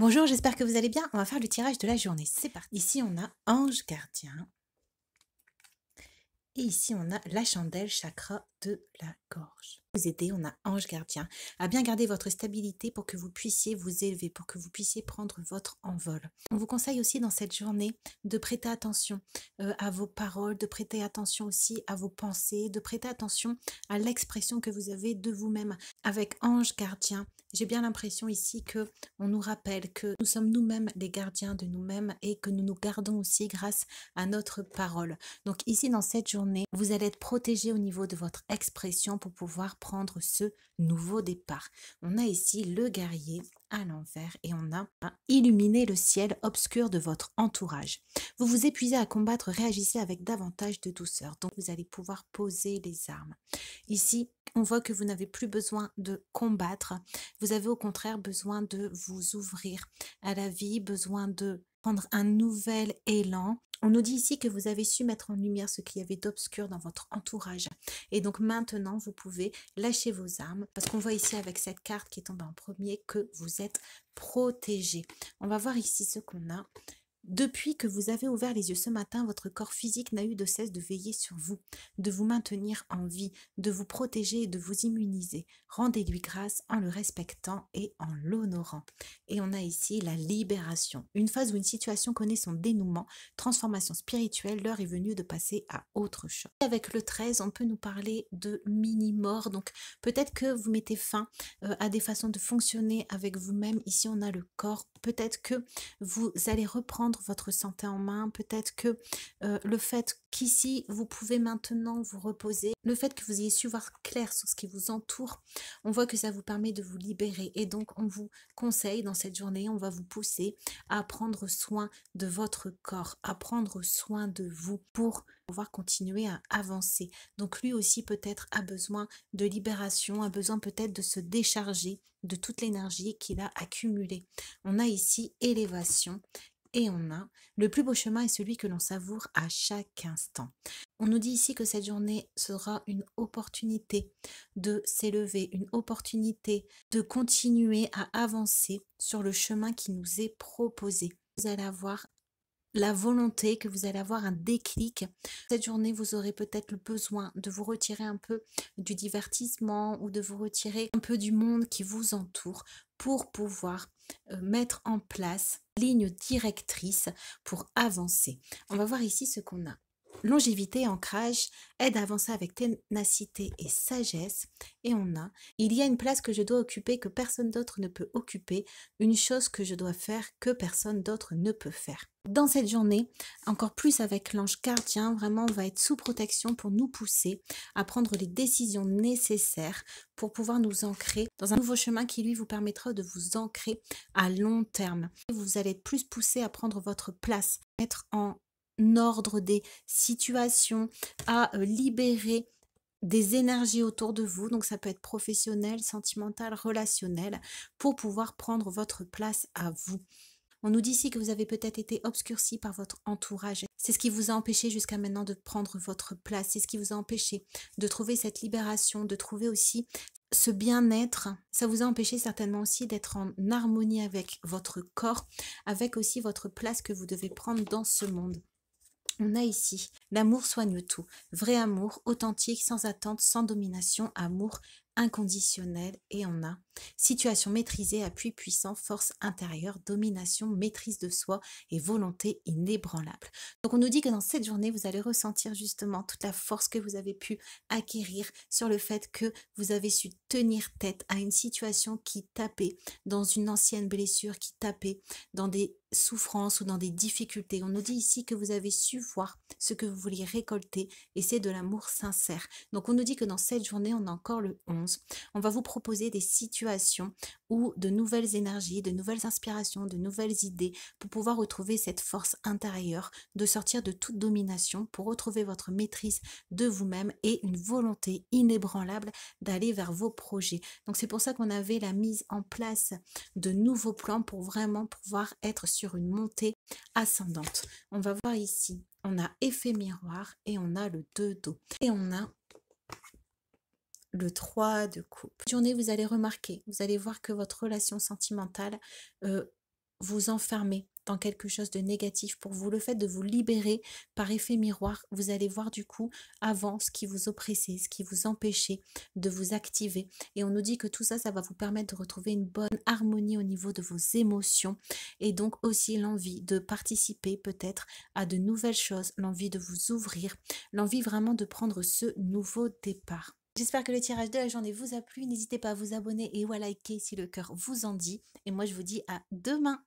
Bonjour, j'espère que vous allez bien. On va faire le tirage de la journée. C'est parti. Ici, on a Ange Gardien. Et ici, on a la chandelle chakra de la gorge. Vous aider, on a Ange Gardien à bien garder votre stabilité pour que vous puissiez vous élever, pour que vous puissiez prendre votre envol. On vous conseille aussi dans cette journée de prêter attention à vos paroles, de prêter attention aussi à vos pensées, de prêter attention à l'expression que vous avez de vous-même. Avec Ange Gardien, j'ai bien l'impression ici que on nous rappelle que nous sommes nous-mêmes les gardiens de nous-mêmes et que nous nous gardons aussi grâce à notre parole. Donc ici, dans cette journée, vous allez être protégé au niveau de votre expression pour pouvoir prendre ce nouveau départ. On a ici le guerrier à l'envers et on a illuminer le ciel obscur de votre entourage. Vous vous épuisez à combattre, réagissez avec davantage de douceur. Donc vous allez pouvoir poser les armes. Ici, on voit que vous n'avez plus besoin de combattre. Vous avez au contraire besoin de vous ouvrir à la vie, besoin de prendre un nouvel élan. On nous dit ici que vous avez su mettre en lumière ce qu'il y avait d'obscur dans votre entourage. Et donc maintenant, vous pouvez lâcher vos armes parce qu'on voit ici avec cette carte qui est tombée en premier que vous êtes protégé. On va voir ici ce qu'on a. Depuis que vous avez ouvert les yeux ce matin, votre corps physique n'a eu de cesse de veiller sur vous, de vous maintenir en vie, de vous protéger et de vous immuniser. Rendez-lui grâce en le respectant et en l'honorant. Et on a ici la libération. Une phase où une situation connaît son dénouement, transformation spirituelle, l'heure est venue de passer à autre chose. Avec le 13, on peut nous parler de mini-mort. Donc peut-être que vous mettez fin à des façons de fonctionner avec vous-même. Ici, on a le corps. Peut-être que vous allez reprendre votre santé en main, peut-être que le fait qu'ici vous pouvez maintenant vous reposer, le fait que vous ayez su voir clair sur ce qui vous entoure, on voit que ça vous permet de vous libérer et donc on vous conseille dans cette journée, on va vous pousser à prendre soin de votre corps, à prendre soin de vous pour pouvoir continuer à avancer. Donc lui aussi peut-être a besoin de libération, a besoin peut-être de se décharger de toute l'énergie qu'il a accumulée. On a ici élévation et on a le plus beau chemin est celui que l'on savoure à chaque instant. On nous dit ici que cette journée sera une opportunité de s'élever, une opportunité de continuer à avancer sur le chemin qui nous est proposé. Vous allez avoir la volonté, que vous allez avoir un déclic. Cette journée, vous aurez peut-être le besoin de vous retirer un peu du divertissement ou de vous retirer un peu du monde qui vous entoure pour pouvoir mettre en place une ligne directrice pour avancer. On va voir ici ce qu'on a. Longévité et ancrage aide à avancer avec ténacité et sagesse. Et on a, il y a une place que je dois occuper que personne d'autre ne peut occuper, une chose que je dois faire que personne d'autre ne peut faire. Dans cette journée, encore plus avec l'ange gardien, vraiment on va être sous protection pour nous pousser à prendre les décisions nécessaires pour pouvoir nous ancrer dans un nouveau chemin qui lui vous permettra de vous ancrer à long terme. Vous allez être plus poussé à prendre votre place, mettre en ordre des situations, à libérer des énergies autour de vous, donc ça peut être professionnel, sentimental, relationnel, pour pouvoir prendre votre place à vous. On nous dit ici que vous avez peut-être été obscurci par votre entourage. C'est ce qui vous a empêché jusqu'à maintenant de prendre votre place. C'est ce qui vous a empêché de trouver cette libération, de trouver aussi ce bien-être. Ça vous a empêché certainement aussi d'être en harmonie avec votre corps, avec aussi votre place que vous devez prendre dans ce monde. On a ici l'amour soigne tout, vrai amour, authentique, sans attente, sans domination, amour inconditionnel. Et on a situation maîtrisée, appui puissant, force intérieure, domination, maîtrise de soi et volonté inébranlable. Donc on nous dit que dans cette journée, vous allez ressentir justement toute la force que vous avez pu acquérir sur le fait que vous avez su tenir tête à une situation qui tapait dans une ancienne blessure, qui tapait dans des souffrances ou dans des difficultés. On nous dit ici que vous avez su voir ce que vous vouliez récolter et c'est de l'amour sincère. Donc on nous dit que dans cette journée, on a encore le 11. On va vous proposer des situations ou de nouvelles énergies, de nouvelles inspirations, de nouvelles idées pour pouvoir retrouver cette force intérieure, de sortir de toute domination pour retrouver votre maîtrise de vous-même et une volonté inébranlable d'aller vers vos projets. Donc c'est pour ça qu'on avait la mise en place de nouveaux plans pour vraiment pouvoir être sur une montée ascendante. On va voir ici, on a effet miroir et on a le 2 d'eau. Et on a le 3 de coupe. Cette journée, vous allez remarquer, vous allez voir que votre relation sentimentale vous enfermer dans quelque chose de négatif pour vous. Le fait de vous libérer par effet miroir, vous allez voir du coup avant ce qui vous oppressait, ce qui vous empêchait de vous activer. Et on nous dit que tout ça, ça va vous permettre de retrouver une bonne harmonie au niveau de vos émotions et donc aussi l'envie de participer peut-être à de nouvelles choses, l'envie de vous ouvrir, l'envie vraiment de prendre ce nouveau départ. J'espère que le tirage de la journée vous a plu. N'hésitez pas à vous abonner et ou à liker si le cœur vous en dit. Et moi, je vous dis à demain.